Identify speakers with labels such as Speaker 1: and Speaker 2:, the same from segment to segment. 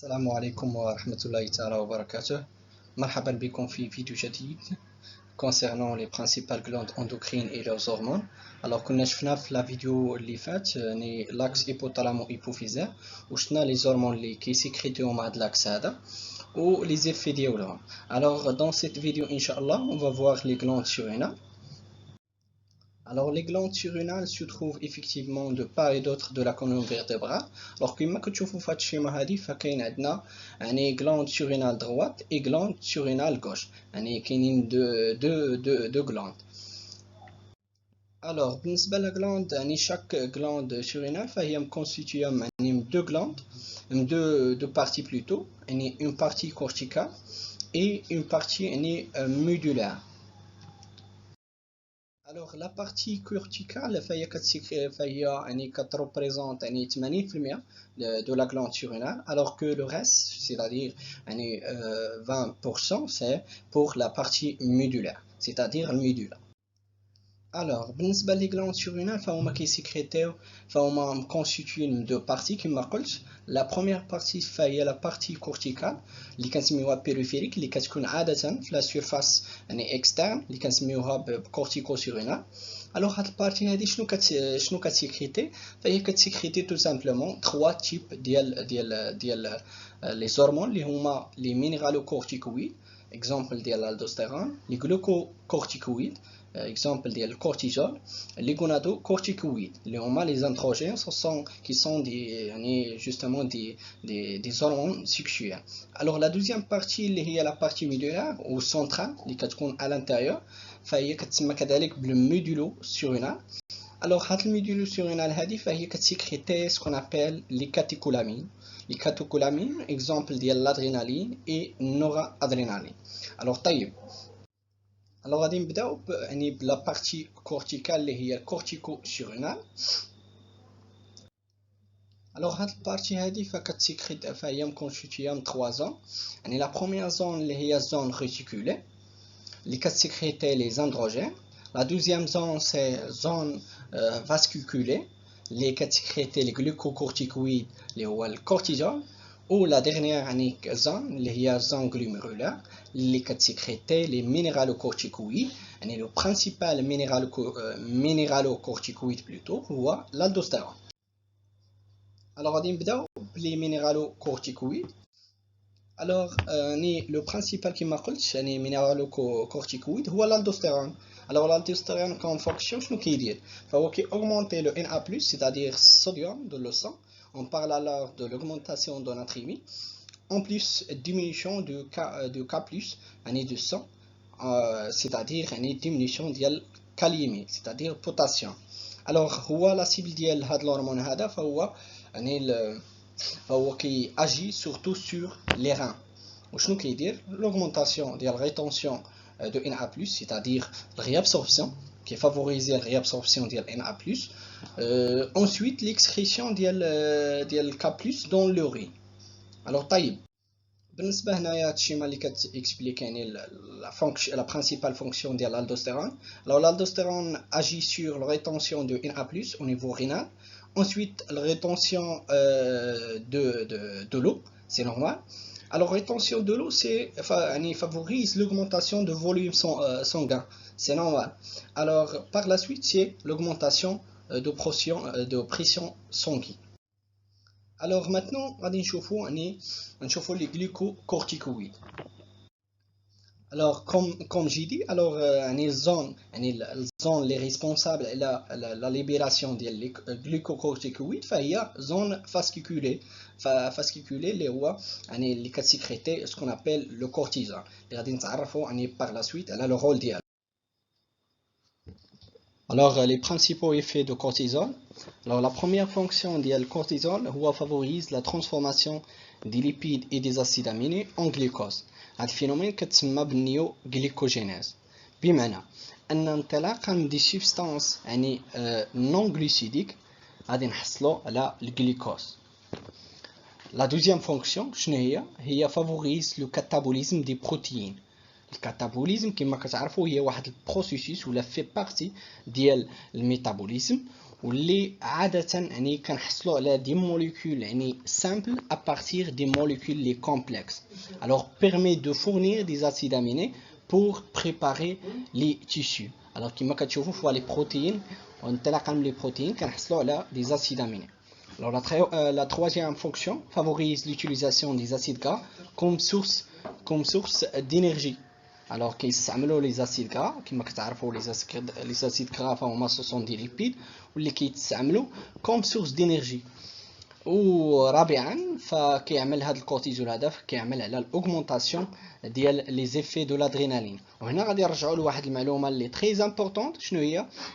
Speaker 1: السلام عليكم ورحمة الله تعالى وبركاته. مرحبا بكم في فيديو جديد concernant les principales glandes endocrines et leurs hormones. Alors كنا شفنا في la vidéo اللي فات يعني l'axe hypothalamo-hypophysaire وشفنا les hormones اللي كيسيكريتيو مع هاد l'axe هذا و les effets ديالهم. Alors dans cette vidéo Inch'Allah on va voir les glandes surrénales. Alors les glandes surrénales se trouvent effectivement de part et d'autre de la colonne vertébrale. Alors كما كتشوفوا في هذا الشيما هذه فكاين عندنا يعني glande surrénale droite et glande surrénale gauche. يعني كاينين deux glandes. Alors بالنسبة للغلاند يعني chaque glande surrénale فهي constituée يعني من deux glandes, deux parties plutôt, يعني une partie corticale et une partie يعني médulaire. Alors la partie corticale فهي يعني représente يعني 80% de la glande surrénale, alors que le reste, c'est-à-dire يعني 20%, c'est pour la partie médulaire, c'est-à-dire le médula. Alors بالنسبة لي glandes surrénales فهما كيسيكريتيو فهما constitués de deux parties كما قلت. La première partie فهي la partie corticale اللي كنسميوها périphérique اللي كتكون عادة في la surface يعني externe اللي كنسميوها cortico surrénale. Alors هاد البارتي هادي شنو كتسيكريتي فهي كتسيكريتي tout simplement trois types ديال les hormones اللي هما les minéralocorticoïdes exemple ديال l'aldostérone, les glucocorticoïdes exemple ديال الكورتيزول, les gonadocorticoïdes اللي هما les androgènes qui sont justement des hormones sexuelles. Alors la deuxième partie اللي هي la partie médulaire ou centrale اللي كتكون à l'intérieur فهي كتسمى كذلك بالميدولو surrénal. Alors هاد الميدولو surrénal هذه فهي كتسيكريتي ce qu'on appelle les catécholamines. Les catécholamines exemple ديال l'adrénaline et noradrénaline. Alors طيب Alors غادي نبداو يعني بلا بارتي كورتيكال اللي هي الكورتيكو سورينال. Alors هاد البارتي هادي فكتسيكريت فهي مكونستيتيا من 3 زون. يعني لا بروميير زون اللي هي زون ريتيكولي اللي كتسيكريتي لي اندروجين. لا دوزيام زون سي زون فاسكيكولي اللي كتسيكريتي لي غلوكوكورتيكويد اللي هو الكورتيزول. ou la dernière zone اللي هي zone glomérulaire اللي كتسيكريتي لي minéralocorticoïdes. يعني le principal minéralocorticoïde plutôt هو l'aldostérone. Alors غادي نبداو بلي minéralocorticoïdes. Alors le principal كما قلت يعني minéralocorticoïde هو l'aldostérone. Alors l'aldostérone comme fonction شنو كيدير فهو كي augmenter le Na+, c'est-à-dire sodium de le sang. On parle alors de l'augmentation de natrémie, en plus diminution de K+, de sang, c'est-à-dire une diminution de kaliémie, c'est-à-dire potassium. Alors, la cible de cette hormone فهو qui agit surtout sur les reins. وشنو كيدير l'augmentation de la rétention de Na+, c'est-à-dire la réabsorption qui favorise la réabsorption de Na+. Ensuite l'excrétion ديال K+ dans l'urine. Alors طيب بالنسبه هنايا هادشي اللي كتexplique يعني la principale fonction de l'aldostérone. Alors l'aldostérone agit sur la rétention de Na+ au niveau rénal. Ensuite la rétention de l'eau, c'est normal. Alors rétention de l'eau favorise l'augmentation de volume sanguin, c'est normal. Alors par la suite c'est l'augmentation de pression sanguine. Alors maintenant غادي نشوفوا les glucocorticoïdes. Alors comme j'ai dit, alors les zones les responsables la libération des glucocorticoïdes فهي zone fasciculée اللي هو يعني اللي كتسيكريتي ce qu'on appelle le cortisol اللي غادي نتعرفوا يعني par la suite على le rôle ديالو. Alors les principaux effets de cortisol. Alors la première fonction du cortisol favorise la transformation des lipides et des acides aminés en glucose. هذا الفينومين كتسمى بالنيوغليكوجينيز بمعنى ان انطلاقا من دي سبستانس يعني نون غليسيديك غادي نحصلوا على الجلوكوز. La deuxième fonction شنو هي favorise le catabolisme des protéines. الكاتابوليزم كما كتعرفوا هي واحد البروسيسوس ولا في بارتي ديال الميتابوليزم واللي عادة يعني كنحصلوا على دي molécules يعني simples à partir des molécules les complexes. Alors permet de fournir des acides aminés pour préparer les tissus. Alors كما كتشوفوا فوا les protéines وانطلاقا من les protéines كنحصلوا على des acides aminés. Alors la troisième fonction favorise l'utilisation des acides gras comme source d'énergie. Alors كيستعملوا les acides gras كما كتعرفوا les acides gras فهما ce sont des lipides واللي كيتستعملوا comme source d'énergie. ورابعا فكيعمل هذا الكورتيزول هذا كيعمل على الاوغمونطاسيون ديال لي زيفي دو لادرينالين. وهنا غادي نرجعوا لواحد المعلومه اللي تري امبورطونط. شنو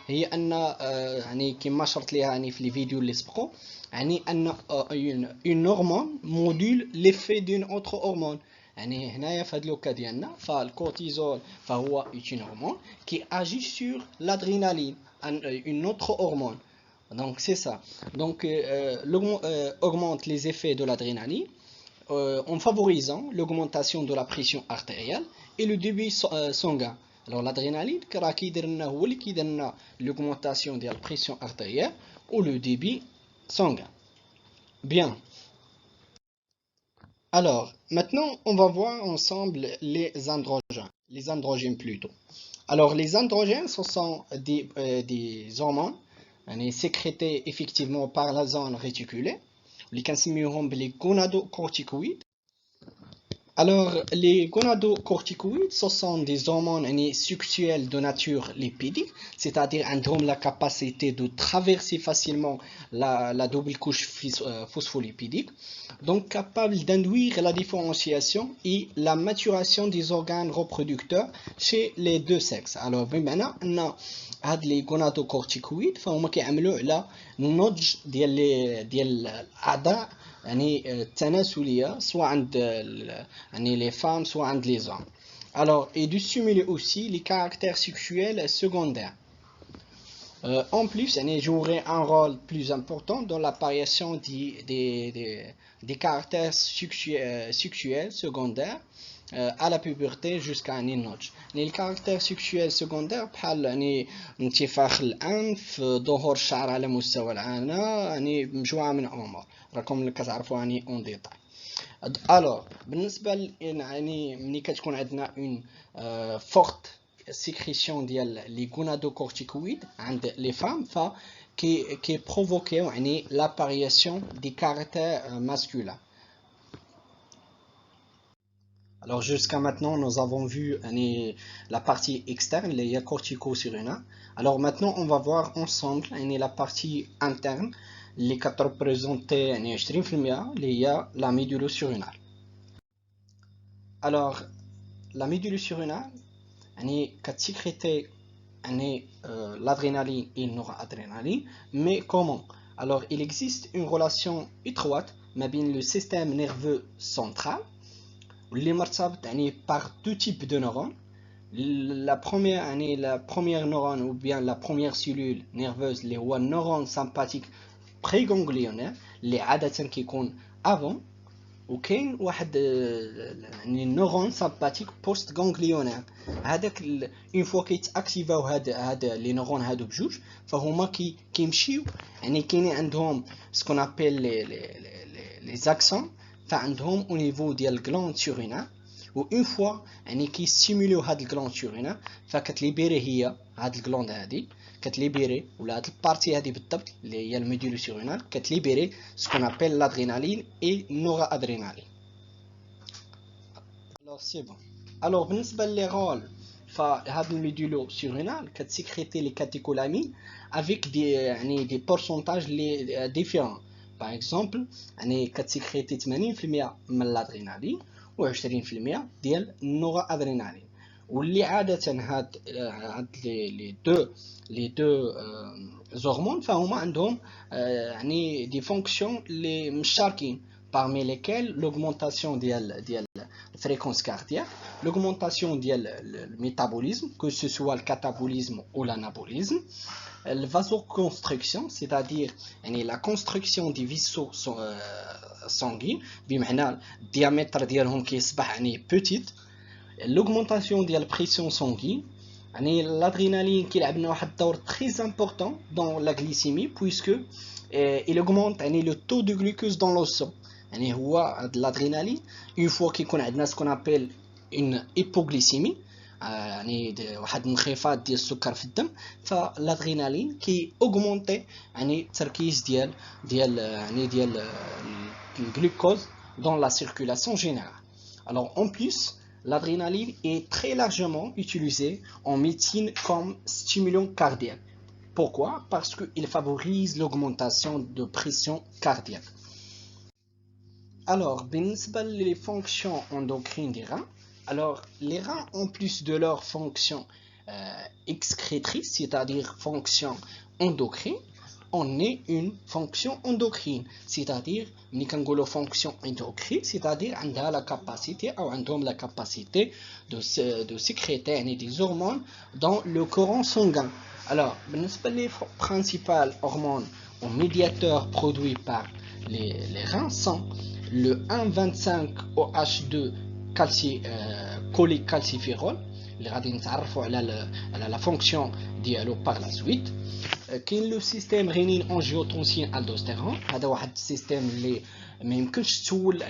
Speaker 1: هي ان يعني كما شرت ليها يعني في لي فيديو اللي سبقوا يعني ان اون هرمون موديل ليفي دون اوتر هرمون. يعني هنايا في هذا لوكا ديالنا فالكورتيزول فهو اون هرمون كي اجي سور لادرينالين اون اوتر هرمون. Donc c'est ça. Donc augmente les effets de l'adrénaline en favorisant l'augmentation de la pression artérielle et le débit sanguin. Alors l'adrénaline هو اللي كيدير لنا l'augmentation de la pression artérielle ou le débit sanguin. Bien. Alors maintenant on va voir ensemble les androgènes plutôt. Alors les androgènes ce sont des hormones يعني sécrétés effectivement par la zone réticulée اللي كنسميوهم بلي gonadoccorticoïdes. Alors les gonadoccorticoïdes ce sont des hormones sexuelles de nature lipidique, c'est-à-dire عندهم la capacité de traverser facilement la double couche phospholipidique, donc capable d'induire la différenciation et la maturation des organes reproducteurs chez les deux sexes. Alors بمعنى ان هاد لي gonadoccorticoïdes فهما كيعملوا على النضج ديال الاعضاء يعني التناسليه سواء عند يعني les femmes soit عند les hommes. Alors et de stimuler aussi les caractères sexuels secondaires. En plus يعني jouerait un rôle plus important dans l'apparition des caractères sexuels secondaires à la puberté jusqu'à un النضج. يعني الكاركتير سيكشوال سكوندير بحال يعني انتفاخ الانف، ظهور الشعر على مستوى العانه، يعني مجموعه من الامور راكم كتعرفوا يعني اون ديتاي. الوغ بالنسبه يعني ملي كتكون عندنا اون فورت سيكريسيون ديال لي gonadoccorticoïdes عند لي فام ف كي بروفوكيو يعني لابارياسيون دي كارactères masculins. Alors jusqu'à maintenant, nous avons vu la partie externe, les cortico-surrénales. Alors maintenant, on va voir ensemble la partie interne, les qui représentent 20%, il y a la médulo-surrénale. Alors, la médulo-surrénale, qui sécrète l'adrénaline et la noradrénaline, mais comment? Alors, il existe une relation étroite entre le système nerveux central اللي مرتبط par deux types de neurones. La première neurone ou bien la première cellule nerveuse اللي هو النيرون sympathique préganglionnaire اللي عادة كيكون avant، وكاين واحد النيرون sympathique postganglionnaire. هذاك اون فوا كيتاكتيفاو هاد لي نيرون هادو بجوج فهما كيمشيو يعني كاينين عندهم سكون ابيل لي زاكسون فعندهم او نيفو ديال الجلاند سورينال، و اون فوا يعني كيستيموليو هاد الجلاند سورينال فكتليبيري هي هاد الجلاند هادي كتليبيري ولا هاد البارتي هادي بالضبط اللي هي الميدولو سورينال كتليبيري سكون ابيل لادرينالين اي نورا ادرينالين. الوغ سي بون. الوغ بالنسبه لي رول فهاد الميدولو سورينال كتسيكريتي لي كاتيكولامين افيك دي يعني دي بورسونتاج لي ديفيرون. باغ اكزومبل يعني كتسيكريتي 80% من الادرينالين و 20% ديال النورا ادرينالين، واللي عاده هاد لي دو هرمون فهما عندهم يعني دي فونكسيون اللي مشاركين parmi lesquels l'augmentation ديال الفريكونس كاردياك، l'augmentation ديال الميتابوليزم que ce soit le catabolisme ou l'anabolisme، la vasoconstriction c'est-à-dire يعني la construction des vaisseaux sanguins بمعنى الديامتر ديالهم كيصبح يعني petite، l'augmentation ديال البريسيون sanguine l'adrénaline qui a un rôle très important dans la glycémie puisque il augmente le taux de glucose dans le sang. L'adrénaline, une fois qu'il y a ce qu'on appelle une hypoglycémie, واحد انخفاض ديال السكر في الدم, فالادرينالين كي اوغمونتي التركيز ديال الجلوكوز dans la circulation générale. Alors en plus, l'adrénaline est très largement utilisée en médecine comme stimulant cardiaque. Pourquoi? Parce qu'il favorise l'augmentation de pression cardiaque. Alors, بالنسبة les fonctions endocrines des reins, alors les reins, en plus de leur fonction excrétrice, c'est-à-dire fonction endocrine, on est une fonction endocrine, c'est-à-dire ملي كنقولوا fonction endocrine, c'est-à-dire عندها la capacité ou عندهم la capacité de sécréter des hormones dans le courant sanguin. Alors, les principales hormones ou médiateurs produits par les reins sont le 1,25-OH2 cholécalciferol, اللي غادي نتعرفوا على la fonction ديالو par la suite. كاين لو سيستيم غينين انجيوتونسين الدوستيرون, هذا واحد السيستيم اللي ما يمكنش تسول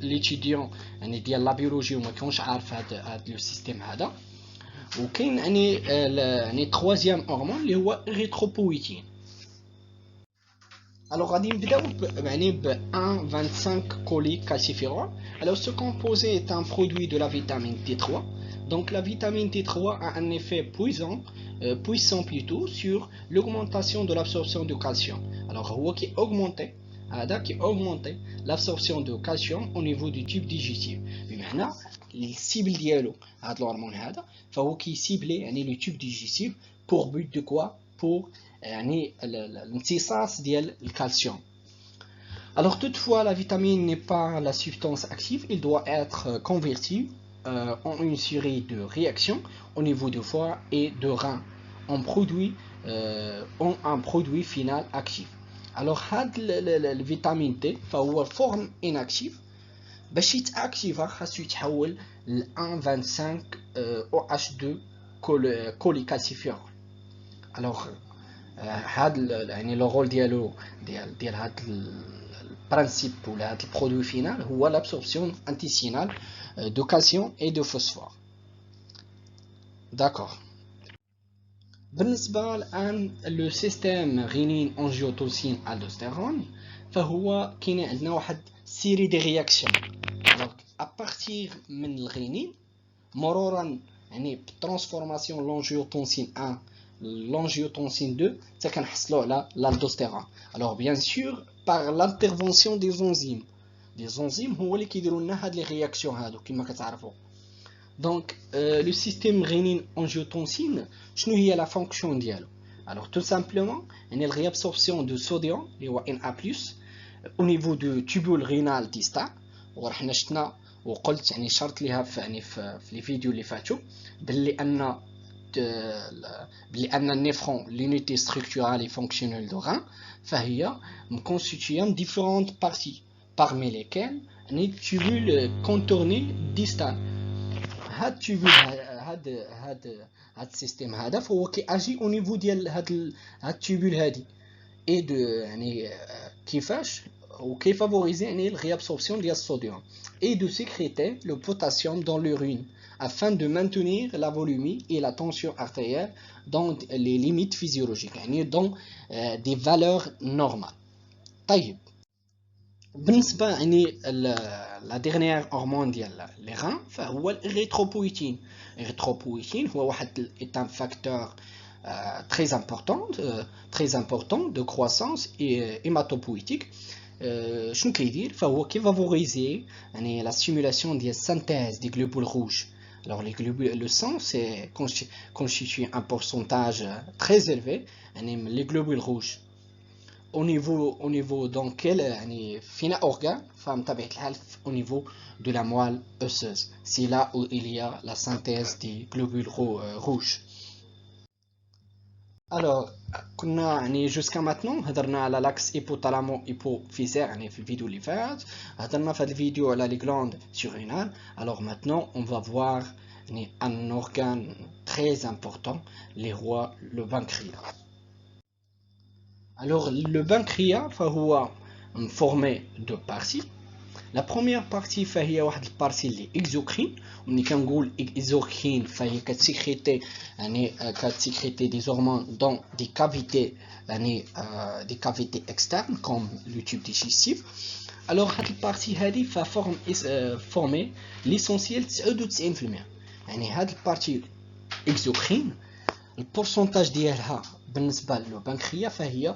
Speaker 1: ليتيديون ديال لا بيولوجي وما كيكونش عارف هذا لو سيستيم هذا. وكاين troisième هرمون اللي هو ريتروبويتين. Alors, on va ب 1,25 cholécalciferol. Alors, ce composé est un produit de la vitamine D3. Donc, la vitamine D3 a un effet puissant plutôt sur l'augmentation de l'absorption de calcium. Alors, هو qui augmente l'absorption de calcium au niveau du tube digestif. بمعنى السيبل ديالو هذا الهرمون هذا فهو كيسيبلي le tube digestif pour but de quoi? Pour l'imtisas du calcium. Alors toutefois, la vitamine n'est pas la substance active, il doit être converti en une série de réactions au niveau du foie et de rein en un produit final actif. Alors la vitamine D فهو forme inactive باش يتاكتيفا خاصو يتحول ل 1,25 OH2 cholécalciferol. Alors le rôle ديال هذا البرانسيب ولا هذا البرودوي فينال هو l'absorption intestinale de calcium et de phosphore. D'accord. بالنسبة الآن لو سيستيم غينين انجيوتونسين الدوستيرون فهو كاين عندنا واحد سيري دي رياكسيون. دونك ابارتير من الغينين مرورا بالترانسفورماسيون لونجيوتونسين 1 l'angiotensin 2 ça كنحصلوا على l'aldostérone. Alors bien sûr par l'intervention des enzymes هو اللي كيديروا لنا هاد لي رياكسيون هادو كما كتعرفوا. Donc le système rénine angiotensine شنو هي la fonction ديالو؟ Alors tout simplement la réabsorption de sodium اللي هو Na+ au niveau du tubule rénal distal. وحنا شفنا وقلت شرط ليها في لي فيديو اللي فاتوا باللي ان النيفرون l'unité structurale et fonctionnelle de rein فهي constituée de différentes parties parmi lesquelles les tubules contournés distal. هاد tubule هاد السيستم هذا فهو كيأجي au niveau ديال هاد tubule هادي et de كيفاش وكيفافوريزي la réabsorption du sodium et de sécréter le potassium dans l'urine afin de maintenir la volumie et la tension artérielle dans les limites physiologiques, dans des valeurs normales. طيب بالنسبة la dernière hormone ديال les reins فهو الإريثروبويتين. الإريثروبويتين هو واحد est un facteur très important de croissance et hématopoïétique. شنو كيدير فهو كيفافوريزي la stimulation ديال synthèse des globules rouges. Alors le sang c'est constitue un pourcentage très élevé les globules rouges au niveau dans quel فينا organe فهم طبيعة الحال au niveau de la moelle osseuse. C'est là où il y a la synthèse des globules rouges. Alors كنا jusqu'à maintenant هضرنا على l'axe hypothalamo-hypophysaire في الفيديو اللي فات, هضرنا في هذا الفيديو على les glandes surrénales. Alors maintenant on va voir un organe très important, le pancréas. Alors le pancréas فهو formé de parties. La première partie فهي واحد البارتي اللي اكزوكرين، وملي كنقول اكزوكرين فهي كتسيكريتي يعني كتسيكريتي دي هرمون دون دي كافيتي يعني دي كافيتي اكسترن كوم لو تيوب ديجيستيف. الوغ هاد البارتي هادي فورمي ليسونسيال 99%. يعني هاد البارتي اكزوكرين البورسونتاج ديالها بالنسبه للبنكريا فهي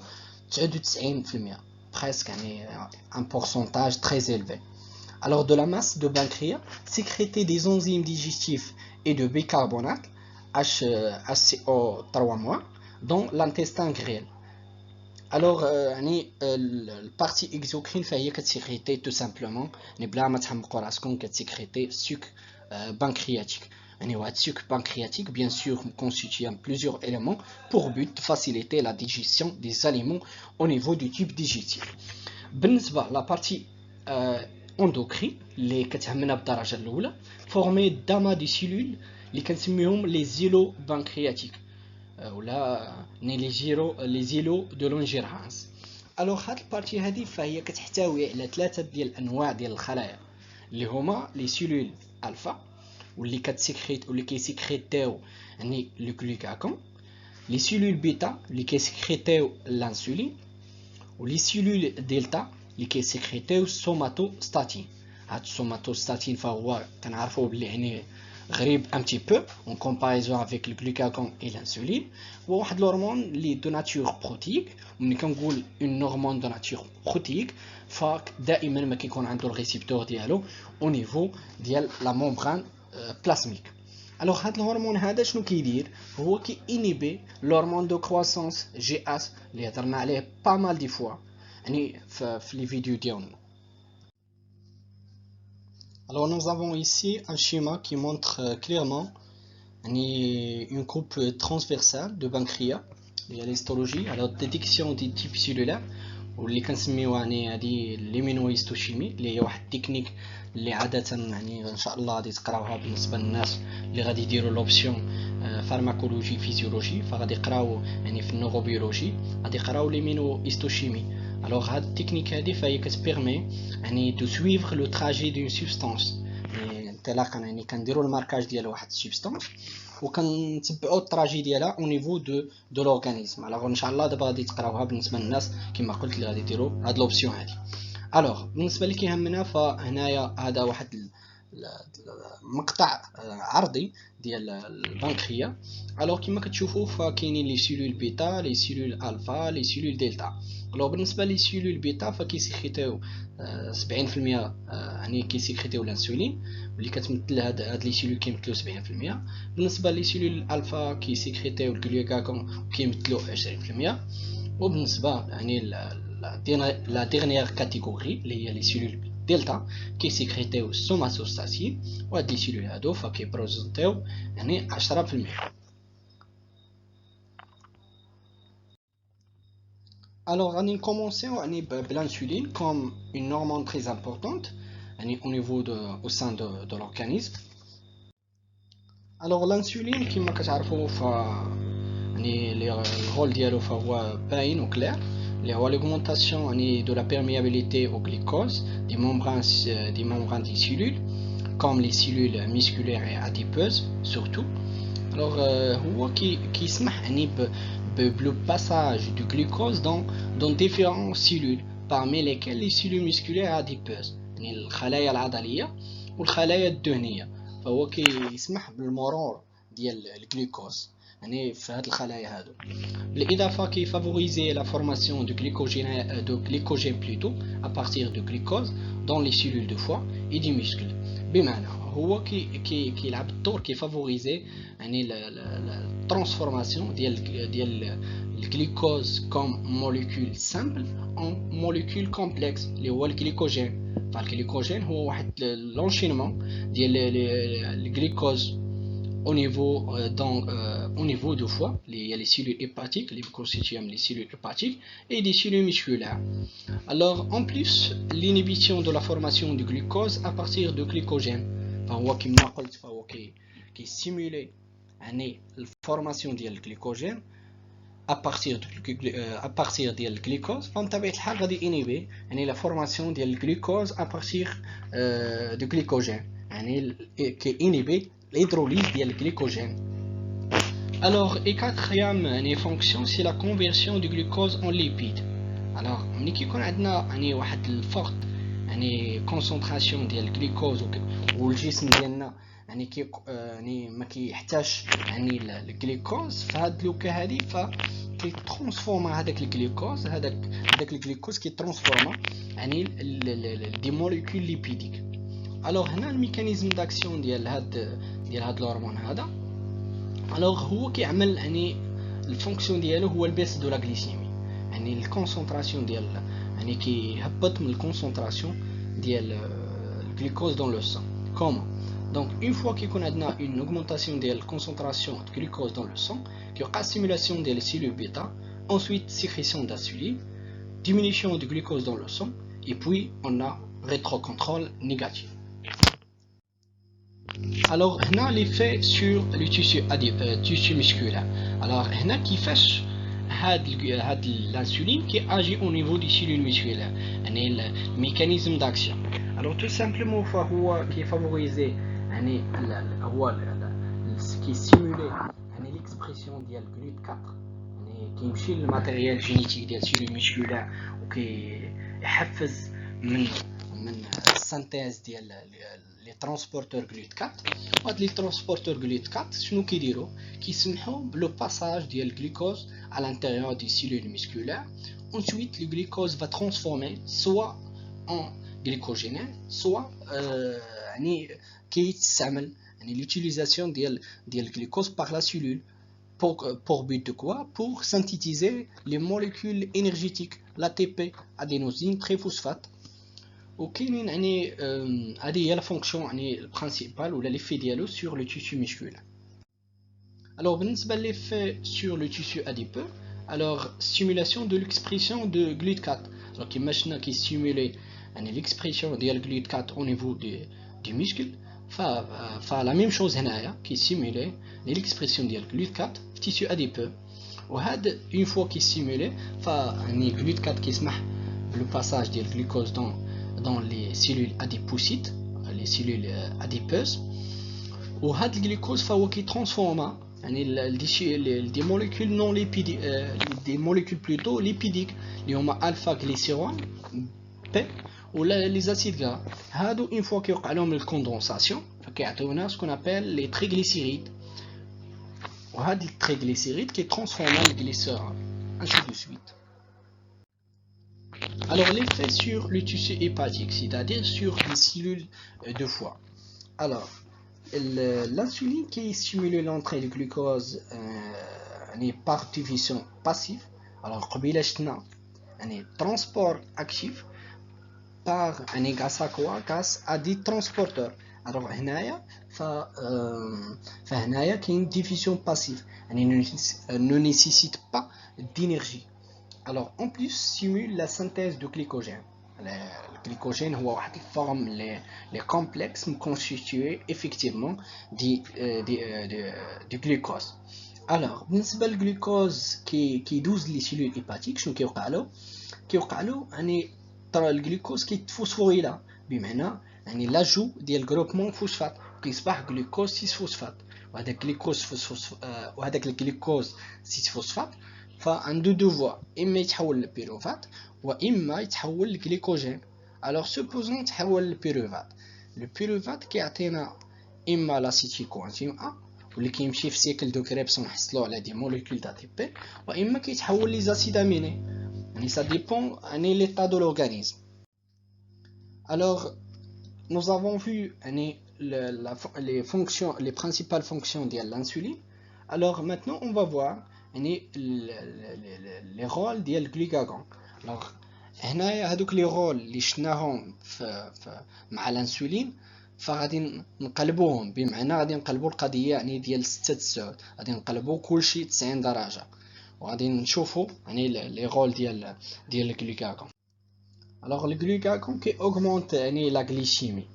Speaker 1: 99%، presque يعني un pourcentage très élevé. Alors de la masse de pancréas sécréter des enzymes digestifs et de bicarbonate HCO3- dans l'intestin grêle. Alors يعني البارتي اكزوكرين فهي كتسيكريتي tout simplement بلا ما تحمقوا راسكم كتسيكريتي suc pancréatique. Et le sucre pancréatique, bien sûr, constitue plusieurs éléments pour but de faciliter la digestion des aliments au niveau du tube digestif. بالنسبة la partie endocrine اللي كتهمنا بالدرجة الأولى formée d'amas de cellules اللي كنسميهم les îlots pancréatiques ولا les îlots de Langerhans. Alors هاد البارتي هذه فهي كتحتوي على 3 ديال الأنواع ديال الخلايا اللي هما les cellules alpha واللي كتسيكريت واللي كيسيكريتيو يعني لو غلوكاغون، لي سيلول بيتا اللي كيسيكريتيو الانسولين، ولي سيلول دلتا اللي كيسيكريتيو السوماتوستاتين. هاد السوماتوستاتين فهو كنعرفوه بلي يعني غريب ان تي بو اون كومباريزون افيك لو غلوكاغون اي الانسولين، هو واحد الهرمون اللي دو ناتور بروتيك. ملي كنقول اون هرمون دو ناتور بروتيك فدائما ما كيكون عنده الريسبتور ديالو او نيفو ديال لا ممبران بلازميك. الوغ هاد الهرمون هذا شنو كيدير؟ هو كي انيبي l'hormone de croissance GH اللي هضرنا عليه با مال دي فوا يعني في لي فيديو ديالنا. Alors nous avons ici un schéma qui montre clairement une coupe transversale de pancréas. Il y a l'histologie, alors détection des types cellulaires واللي كنسميوها يعني هذه ليمينوهيستوشيمي اللي هي واحد التكنيك اللي عاده يعني ان شاء الله غادي تقراوها بالنسبه للناس اللي غادي يديروا لوبسيون فارماكولوجي فيزيولوجي، فغادي يقراو يعني في النوروبيولوجي غادي يقراو ليمينوهيستوشيمي. الوغ هاد التكنيك هذه فهي كتبيرمي يعني دو سويفغ لو تراجي دون سوبستانس، يعني انطلاقا يعني كنديروا الماركاج ديال واحد السوبستانس وكنتبعوا التراجي ديالها او نيفو دو لورغانيزم. الوغ ان شاء الله دابا غادي تقراوها بالنسبه للناس كما قلت اللي غادي يديروا هاد لوبسيون هادي. الوغ بالنسبه اللي كيهمنا فهنايا هذا واحد مقطع عرضي ديال البنكريا. الوغ كما كتشوفوا فكاينين لي سيلول بيتا، لي سيلول الفا، لي سيلول دلتا. الوغ بالنسبه لي سيلول بيتا فكيسيكريتيو 70% يعني كيسيكريتيو الانسولين واللي كتمثل هاد لي سيلول كيمثلوا 70%. بالنسبه لي سيلول الفا كيسيكريتيو الغلوكاغون كيمثلوا 20%. وبالنسبه يعني لا ديرنيير كاتيجوري اللي هي لي سيلول دلتا كيسيكريتيو السوماتوستاتين، وهاد لي سيلول هادو فكيبريزونتيو يعني 10%. Alors, on a commencé avec l'insuline comme une hormone très importante au sein de l'organisme. Alors, l'insuline, comme vous savez, le rôle d'elle est bien ou clair. L'augmentation de la perméabilité au glucose des membranes des cellules, comme les cellules musculaires et adipeuses surtout. Alors, qui permet le passage du glucose dans différentes cellules, parmi lesquelles les cellules musculaires adipeuses, الخلايا العضلية والخلايا الدهنية. فهو كيسمح بالمرور ديال الجلوكوز يعني في هاد الخلايا هادو. بالإضافة كيفافوريزي لا فورماسيون دو glycogène plutôt à partir de glucose dans les cellules de foie et des muscles. بمعنى هو كيلعب الدور كيفافوريزي يعني الترانسفورماسيون ديال الجلوكوز كوم موليكول سامبل اون موليكول كومبلكس اللي هو الجليكوجين. فالجليكوجين هو واحد لونشينمون ديال الجلوكوز au niveau de foie, il y a les cellules hépatiques, les constituent les cellules hépatiques et des cellules musculaires. Alors, en plus, l'inhibition de la formation du glucose à partir de glycogène, qui stimule يعني الفورماسيون ديال الجليكوجين ابارتير ديال الجليكوز، فمن طبيعه الحال غادي انيبي يعني لا فورماسيون ديال الجليكوز ابارتير دو جليكوجين، يعني كي انيبي الهيدروليز ديال الجليكوجين. Alors, et quatrième fonction, c'est la conversion du glucose en lipide. Alors, ملي كيكون عندنا يعني واحد الفورت يعني كونسونطراسيون ديال الجليكوز والجسم ديالنا يعني يعني ما كيحتاجش يعني الجليكوز في هاد لوكا هادي، كيترانسفورما هذاك الجليكوز كيترانسفورما يعني دي موليكول ليبيديك. الوغ هنا الميكانيزم داكسيون ديال هاد الهرمون هذا، الوغ هو كيعمل يعني الفونكسيون ديالو هو البيس دو لا غليسيمي، يعني الكونسونطراسيون ديال يعني كيهبط من الكونسونطراسيون ديال الجلوكوز دون لو سان. كومون دونك اون فوا كيكون عندنا اون اوغمونطاسيون ديال الكونسونطراسيون دو جلوكوز دون لو سان، كيوقع ستيمولاسيون ديال السيلول بيتا، ensuite sécrétion d'insuline, diminution du glucose dans le sang, et puis on a rétrocontrôle négatif. Alors هنا l'effet sur le tissu musculaire. Alors هنا كيفاش هاد l'insuline qui agit au niveau des cellules musculaires، يعني الميكانيزم d'action. Alors tout simplement فهو كيفافوريزي يعني هو كيستيمولي يعني l'expression ديال GLUT4، يعني كيمشي للماتيريال جينيتيك ديال السيلول ميسكولار وكيحفز من السانتيز ديال لي ترانسبورتور GLUT4. وهاد لي ترانسبورتور GLUT4 شنو كيديروا؟ كيسمحوا بلو باساج ديال الجلوكوز à l'intérieur des cellules musculaires. Ensuite le glucose va transformer soit en glycogène soit يعني كيتستعمل يعني l'utilisation ديال الجلوكوز par la cellule pour but de quoi? Pour synthétiser les molécules énergétiques, l'ATP, adénosine triphosphate. وكاينين يعني هذه هي لا فونكسيون يعني البرينسيبال ولا ليفي ديالو sur le tissu musculaire. Alors بالنسبه ليفي sur le tissu adipeux، alors stimulation de l'expression de GLUT4. alors كيما شفنا كيستيمولي يعني l'expression ديال GLUT4 au niveau du muscle، فلا ميم شوز هنايا كيستيمولي l'expression ديال GLUT4 في tissu adipeux. وهذا une fois كيستيمولي فاني GLUT4 كيسمح le passage ديال glucose dans les cellules adipocيtes، les cellules adipeuses. وهذا الجلوكوز فهو كيترانسفورما يعني دي موليكول نون ليبيديك، دي موليكول بلوتو ليبيديك اللي هما الفا غليسيرول بي ولا لي زاسيد غرا. هادو اون فوا كيوقع لهم الكوندونساسيون فكيعطيونا سكون ابل لي تريغليسيريد، وهاد التريغليسيريد كيترانسفورما الجليسيرول ainsi de suite. Alors l'effet sur le tissu hépatique, c'est-à-dire sur les cellules de foie. Alors l'insuline qui stimule l'entrée du glucose par diffusion passive. Alors قبيله شفنا يعني transport actif par grâce à quoi? Grâce à des transporteurs. Alors هنايا فهنايا كاين diffusion passive يعني ne nécessite pas d'énergie. Alors en plus stimule la synthèse de glycogène. Le glycogène هو واحد الفورم les complexes constitués effectivement du glucose. Alors بالنسبه للجلوكوز كيدوز لي سيلول هيباتيك شنو كيوقع له يعني ترى الجلوكوز كيتفوسفوريلا، بمعنى يعني لاجو ديال جروبمون فوسفات كيصبح جلوكوز 6 فوسفات. وهذاك الجلوكوز 6 فوسفات فعنده دو فوا، اما يتحول لبيروفات واما يتحول لجليكوجين. alors supposons تحول للبيروفات، البيروفات كيعطينا اما لاسيتيل كوانزيم ا واللي كيمشي في سيكل دو كريبس ونحصلوا على دي موليكول دي تي بي، واما كيتحول لي زاسيد اميني، يعني ça dépend يعني l'état de l'organisme. alors nous avons vu يعني les fonctions, les principales fonctions de l'insuline. alors maintenant on va voir يعني les rôles ديال الجلوكاغون. alors هنايا هذوك لي رول اللي شفناهم مع الانسولين فغادي نقلبوهم، بمعنى غادي نقلبوا القضيه يعني ديال 6 غادي نقلبوا كلشي 90 درجه وغادي نشوفوا يعني لي رول ديال الجلوكاغون. alors le glucagon qui augmente يعني la glycémie.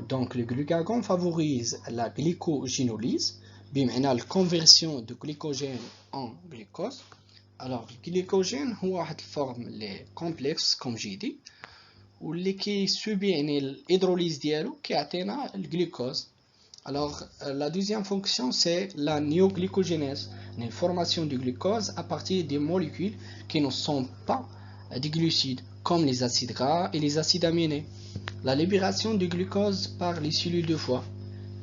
Speaker 1: donc le glucagon favorise la glycogénolyse بمعنى الكونفرسيون دو glycogène en glucose. Alors le glycogène هو واحد الفورم اللي كومبلكس كوم جي دي واللي كيسوبي يعني الهيدروليز ديالو كيعطينا الجلوكوز. Alors la deuxième fonction c'est la néoglycogénèse, une formation du glucose à partir des molécules qui ne sont pas des glucides comme les acides gras et les acides aminés. La libération du glucose par les cellules de foie,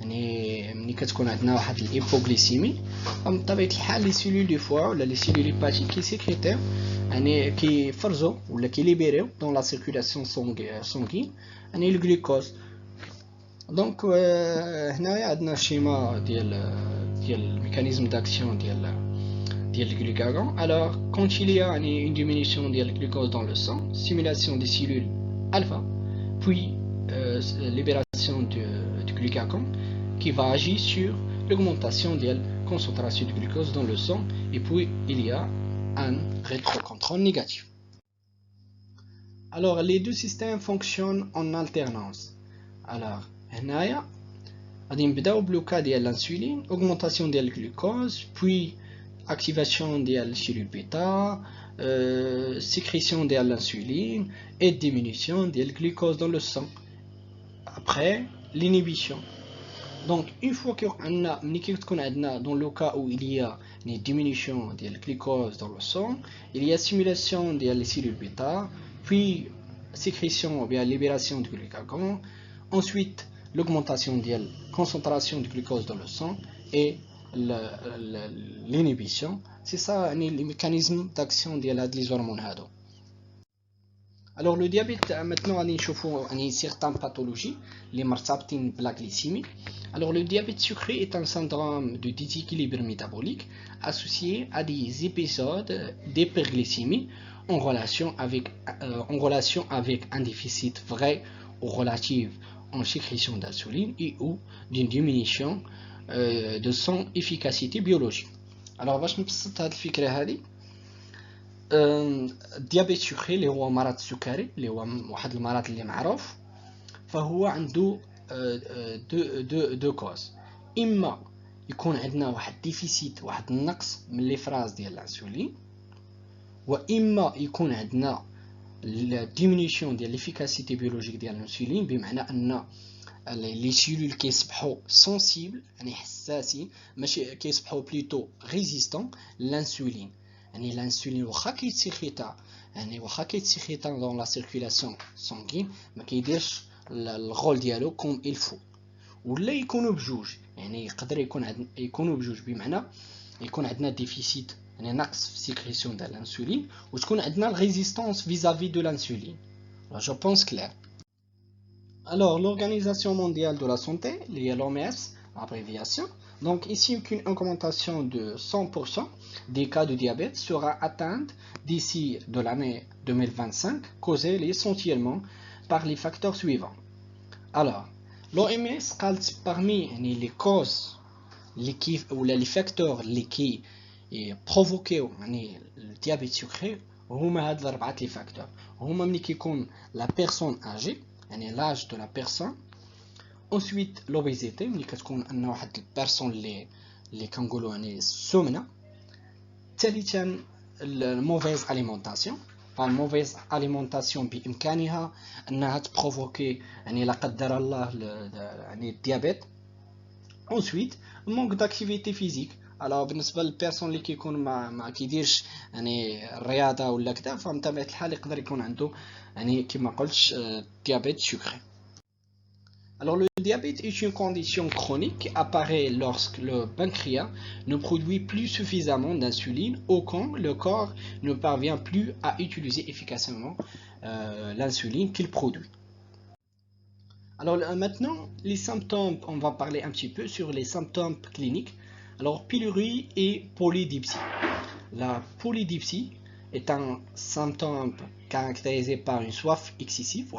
Speaker 1: يعني ملي كتكون عندنا واحد الهيبوغليسيمي بطبيعه الحال لي سيلول دو فوا ولا لي سيلول هيباتيك كيسيكريتيو يعني كيفرزوا ولا كيليبيريو دون لا سيركولاسيون سونغين يعني الجلوكوز. دونك هنايا عندنا شيما ديال الميكانيزم داكسيون ديال الجلوكاغون. alors quand il y a une diminution ديال الجلوكوز dans le sang, stimulation des cellules alpha, puis libération du glucagon qui va agir sur l'augmentation de la concentration de glucose dans le sang, et puis il y a un rétrocontrôle négatif. Alors les deux systèmes fonctionnent en alternance. Alors هنايا غادي نبداو بلوكا ديال l'insuline, augmentation ديال الجلوكوز, puis activation ديال السيلول بيتا, sécrétion ديال l'insuline et diminution ديال الجلوكوز dans le sang. Après l'inhibition. Donc une fois que dans le cas où il y a une diminution de glucose dans le sang, il y a stimulation des cellules bêta, puis sécrétion ou bien libération du glucagon, ensuite l'augmentation de la concentration de glucose dans le sang et l'inhibition. C'est ça les mécanismes d'action de les hormones. Alors le diabète maintenant on a certaines pathologies les مرتبطين بلا glycémie. Alors le diabète sucré est un syndrome de déséquilibre métabolique associé à des épisodes d'hyperglycémie en relation avec un déficit vrai ou relatif en sécrétion d'insuline et ou d'une diminution de son efficacité biologique. Alors باش نبسط هذه الفكرة هذه، الديابيت سكري اللي هو مرض السكري اللي هو واحد المرض اللي معروف، فهو عنده دو كوز. اما يكون عندنا واحد ديفيسيت، واحد النقص من الافراز ديال الانسولين، واما يكون عندنا ديمينيسيون ديال ليفيكاسيتي بيولوجيك ديال الانسولين، بمعنى ان لي سيلول كيصبحوا سونسيبل يعني حساسين، ماشي كيصبحوا بليتو ريزيستون للانسولين. يعني الانسولين واخا كيتسيخيتا دون لا سيركولاسيون سونغين ما كيديرش الغول ديالو كوم الفو، ولا يكونوا بجوج. يعني يقدر يكونوا بجوج، بمعنى يكون عندنا ديفيسيت يعني نقص في سيكريسيون ديال الانسولين، وتكون عندنا الريزيستانس فيزافي دو الانسولين. جو بونس كلير. Alors l'Organisation mondiale de la santé, l'OMS, abréviation, donc ici qu'une augmentation de 100% des cas de diabète sera atteinte d'ici de l'année 2025, causée essentiellement par les facteurs suivants. Alors, l'OMS قالت parmi les causes ou les facteurs qui provoquent le diabète sucré هما هاد الأربعة لي فاكتور. هما ملي كيكون la personne âgée يعني l'âge de la personne. Ensuite l'obésité ملي كتكون ان واحد البيرسون اللي كنقولوا يعني السمنه. ثالثا الموفيز اليمونطاسيون، فالموفيز اليمونطاسيون بامكانها انها تبروفوكي يعني لا قدر الله يعني الديابيت. Ensuite manque d'activité physique. alors بالنسبه للبيرسون اللي كيكون ما كيديرش يعني الرياضه ولا كذا، فبطبيعه الحال يقدر يكون عنده يعني كما قلت diabète sucré. Alors le diabète est une condition chronique qui apparaît lorsque le pancréas ne produit plus suffisamment d'insuline ou quand le corps ne parvient plus à utiliser efficacement l'insuline qu'il produit. Alors maintenant, les symptômes, on va parler un petit peu sur les symptômes cliniques. Alors pylurie et polydipsie. La polydipsie est un symptôme caractérisé par une soif excessive,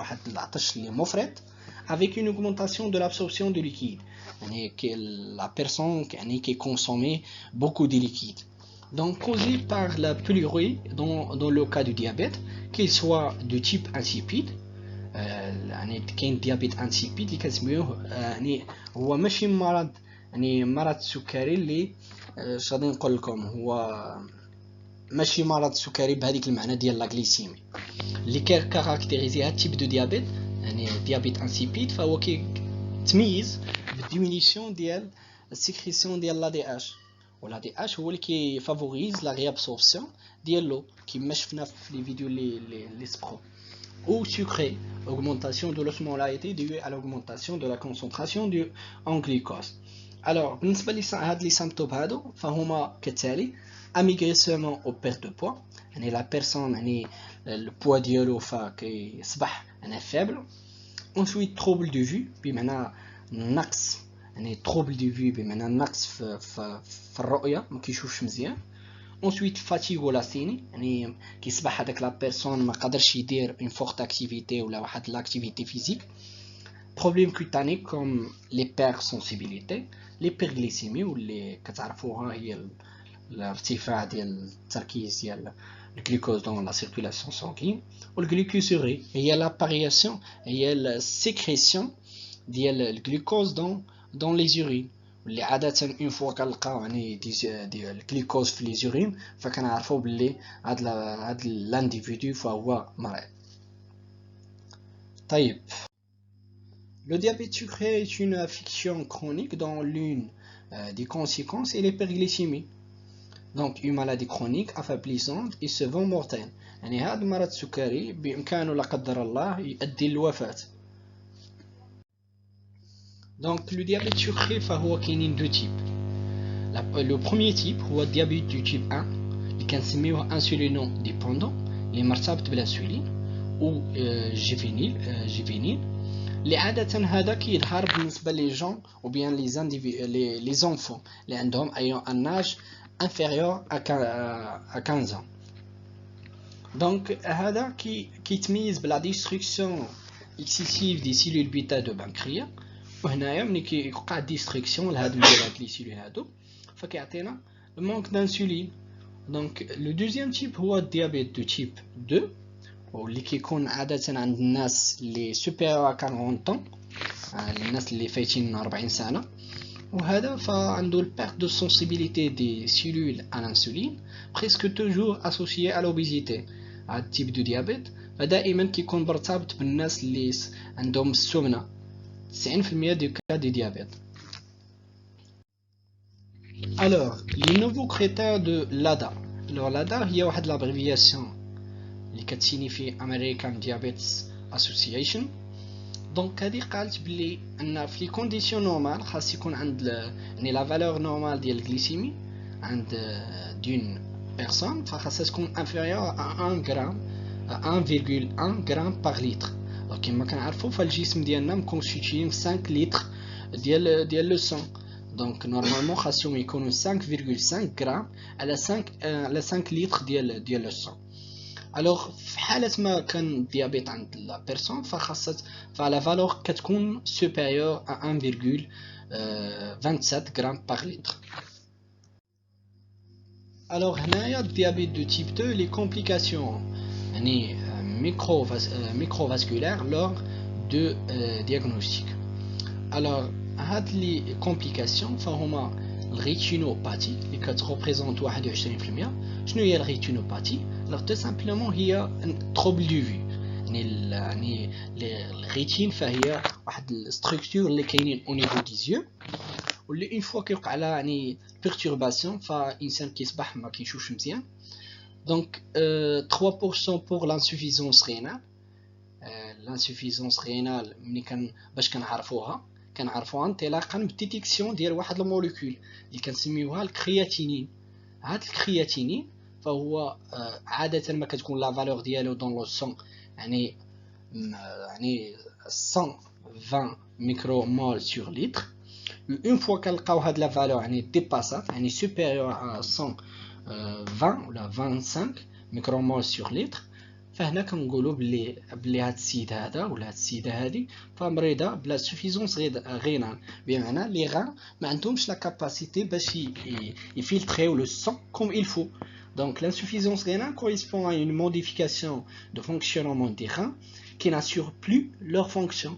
Speaker 1: avec une augmentation de l'absorption de liquide. La personne qui consomme beaucoup de liquide. Donc causé par la pylurie dans le cas du diabète, qu'il soit de type insipide. كاين diabète insipide اللي كنسميوه يعني هو ماشي مرض يعني مرض السكري اللي اش غادي نقول لكم هو ماشي مرض السكري بهذيك المعنى ديال لا غليسيمي اللي كاركتيريزي هاد تيب دو ديابيت، يعني ديابيت انسيبيد، فهو كيتميز بالديمينيسيون ديال السكريسيون ديال لا دي اش، ولا دي اش هو اللي كيفافوريز لا ريابسوربسيون ديال لو كيما شفنا في لي فيديو لي سبرو. Ou sucré, augmentation de l'osmolarité due à l'augmentation de la concentration en glucose. Alors, بالنسبة لهاد لي سيمبتوم هادو فهما كالتالي: amaigrissement ou perte de poids، يعني لا بيرسون يعني البوا ديالو فكيصبح يعني فيبل. ensuite trouble de vue بمعنى نقص، يعني trouble de vue بمعنى نقص في الرؤية، ما كيشوفش مزيان. ensuite fatigue ولا سيني، يعني كيصبح هذاك لا بيرسون ما قادرش يدير اون فورت اكتيفيتي ولا واحد لاكتيفيتي فيزيك. بروبليم كوتانيك كوم ليبيرسونسيبيليتي، ليبيرغليسيمي واللي كتعرفوها هي الارتفاع ديال التركيز ديال الجلوكوز دون لا سيركولاسيون سانغين. والجلوكوسوري هي لابارياسيون، هي السيكريسيون ديال الجلوكوز دون لي زورين، واللي عادة اون فوا كنلقاو يعني ديال الجلوكوز في لي زورين فكنعرفوا باللي هاد لانديفيدو فهو مريض. طيب، le diabète sucré est une affection chronique dont l'une des conséquences est l'hyperglycémie. Donc une maladie chronique affaiblissante et souvent mortelle. يعني هذا المرض السكري بإمكانه لا قدر الله يؤدي للوفاة. Donc le diabète sucré فهو كاينين دو تيب. Le premier type هو الديابيت du type 1 اللي كنسميوه انسولينو ديبوندون اللي مرتبط بالانسولين، او جيفينيل اللي عادة هذا كيظهر بالنسبة لي جون او بيان لي زونفون اللي عندهم ان اج inférieur à 15 ans. Donc هذا كيتميز بلا ديستركسيون اكسيسيف دي سيلول بيتا دو بانكريا، وهنايا ملي كيوقع ديستركسيون لهادو ديال هاد لي سيلول هادو فكيعطينا المونك دانسولين. دونك لو دوزيام تيب هو الديابيت دو تيب 2 واللي كيكون عادة عند الناس اللي سوبيريور 40 طون، الناس اللي فايتين 40 سنة، وهذا فعنده البيرت دو سونسيبيليتي دي سيلول à l'insuline presque toujours associé à l'obésité. هذا التيب دو ديابيت فدائما كيكون مرتبط بالناس اللي عندهم السمنة، 90% دو كا دي ديابيت. Alors, les nouveaux critères de l'ADA. Alors, l'ADA هي واحد l'abréviation اللي كتسينيفي American Diabetes Association. دونك هذه قالت بلي ان في كونديسيون نورمال خاص يكون عند يعني لا فالور نورمال ديال الجليسيمي عند دون بيرسون فخاصها تكون انفيريور ا 1 غرام 1.1 غرام باغ لتر. دونك كما كنعرفوا فالجسم ديالنا مكونستيتيين 5 لتر ديال لو سون، دونك نورمالمون خاصهم يكونوا 5.5 غرام على 5 لتر ديال لو سون. الوغ في حالة ما كان الديابيت عند لا بيرسون فلا فالور كتكون سوبيريور ا 1.27 غرام باغ لتر. الوغ هنايا الديابيت دو تيب 2 لي كومبليكاسيون يعني ميكروفاسكولار لور دو دياغنوستيك. الوغ هاد لي كومبليكاسيون فهما الريتينوباتي اللي كتريبريزونت 21%. شنو هي الريتينوباتي؟ alors tout simplement هي trouble du vue، يعني الريتين فهي واحد الستركتور اللي كاينين او نيفو دي زيو، واللي اون فوا كيوقع لها يعني بيرتورباسيون فالانسان كيصبح ما كيشوفش مزيان. دونك 3% pour l'insuffisance rénale. l'insuffisance rénale ملي باش كنعرفوها انطلاقا بالديتيكسيون ديال واحد الموليكول اللي كنسميوها الكرياتينين. هاد الكرياتينين فهو عادة ما كتكون لا فالور ديالو دون لو سون يعني 120 ميكرو مول سور لتر. اون فوا كنلقاو هاد لا فالور يعني ديباسات يعني سوبيريور ا 120 ولا 25 ميكرو مول سور لتر، فهنا كنقولوا بلي هاد السيد هذا ولا هاد السيده هذه فمريضه بلا سوفيزونس غينال، بمعنى لي غان ما عندهمش لا كاباسيتي باش يفلتريو لو سون كوم il faut. Donc l'insuffisance rénale correspond à une modification de fonctionnement des reins qui n'assure plus leur fonction.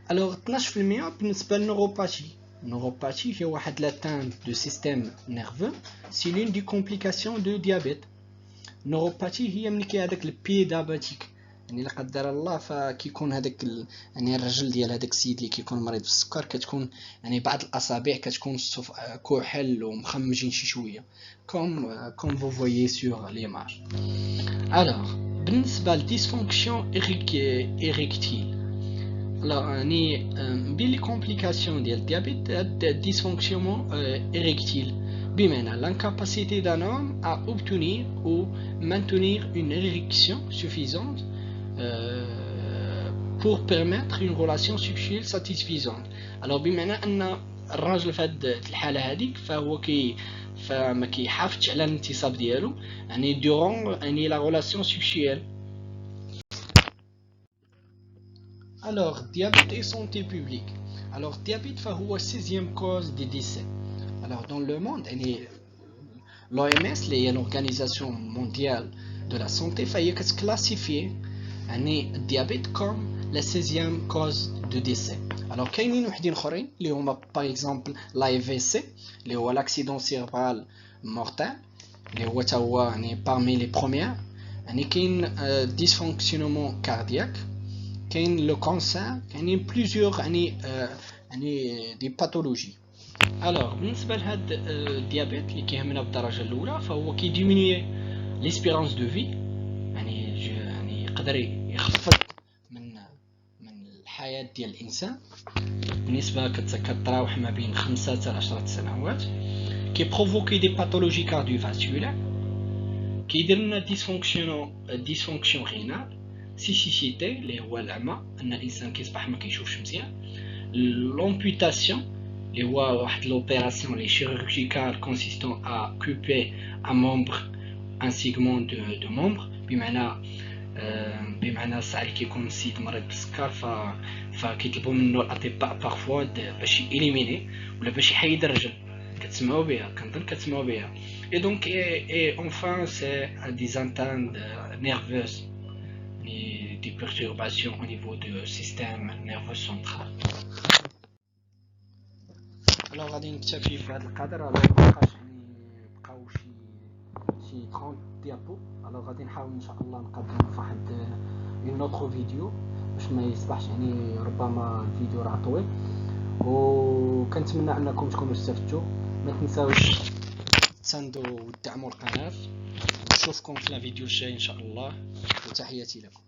Speaker 1: Alors 12% بالنسبة للنeuropathie. neuropathie هي واحد l'atteinte du système nerveux. C'est l'une des complications de diabète. neuropathie هي ملي كي هذاك البي داباتيك، يعني لا قدر الله فكيكون هذاك يعني الرجل ديال هذاك السيد اللي كيكون مريض بالسكر كتكون يعني بعض الاصابع كتكون كحل ومخمجين شي شويه كوم فو فويي سور ليماج. الوغ بالنسبه للديسفونكسيون إريكتيل، الوغ يعني بين لي كومبليكاسيون ديال الديابيت الديسفونكسيون إريكتيل بمعنى l'incapacité d'un homme à obtenir ou maintenir une érection suffisante pour permettre une relation sexuelle satisfaisante. Alors بمعنى ان الراجل في هذه الحاله هذيك فهو فما كيحافظش على الانتصاب ديالو يعني durant يعني la relation sexuelle. Alors diabète et santé publique. Alors diabète فهو 16e cause de décès. Alors dans le monde l'OMS اللي هي l'organisation mondiale de la santé فهي كتكلاسيفي يعني الديابيت كوم la 16e cause de décès. Alors كاينين وحدين اخرين اللي هما باغ اكزومبل l'AVC اللي هو l'accident cérébral mortel اللي هو تا هو يعني parmi les premières. يعني كاين dysfonctionnement cardiaque، كاين لو كانسر، كاينين plusieurs يعني دي باثولوجي. الوغ بالنسبه لهاد الديابيت اللي كيهمنا بالدرجه الاولى فهو كيديميني ليسبيرونس دو في، يعني يقدر يخفض من الحياه ديال الانسان بنسبه كتراوح ما بين 5 حتى 10 سنوات. كيبروفوكي دي باثولوجي كارديوفاسكولار، كيدير لنا ديسفونكسيون رينال، سيسيتي اللي هو العمى، ان الانسان كيصبح ما كيشوفش مزيان، لومبوتاسيون اللي هو واحد لوبيراسيون لي chirurgicale consistant à couper un membre, un segment de membre، بمعنى ساعة اللي كيكون السيد مريض بالسكر فكيطلبوا منه الاطباء بارفوا باش يليميني ولا باش يحيد الرجل. كتسمعوا بها، كنظن كتسمعوا بها. اي دونك اي اونفان سي دي زانتان نيرفوز، دي perturbations au niveau du système nerveux central. الوغ غادي نكتفي في هذا القدر. الوغ مابقاش يعني بقاو شي 30 ديابو. الوغ غادي نحاول ان شاء الله نقدم في واحد اون اوتر فيديو باش ما يصبحش يعني ربما الفيديو راه طويل، وكنتمنى انكم تكونوا استفدتوا. ما تنساوش تساندوا وتدعموا القناه. نشوفكم في الفيديو الجاي ان شاء الله، وتحياتي لكم.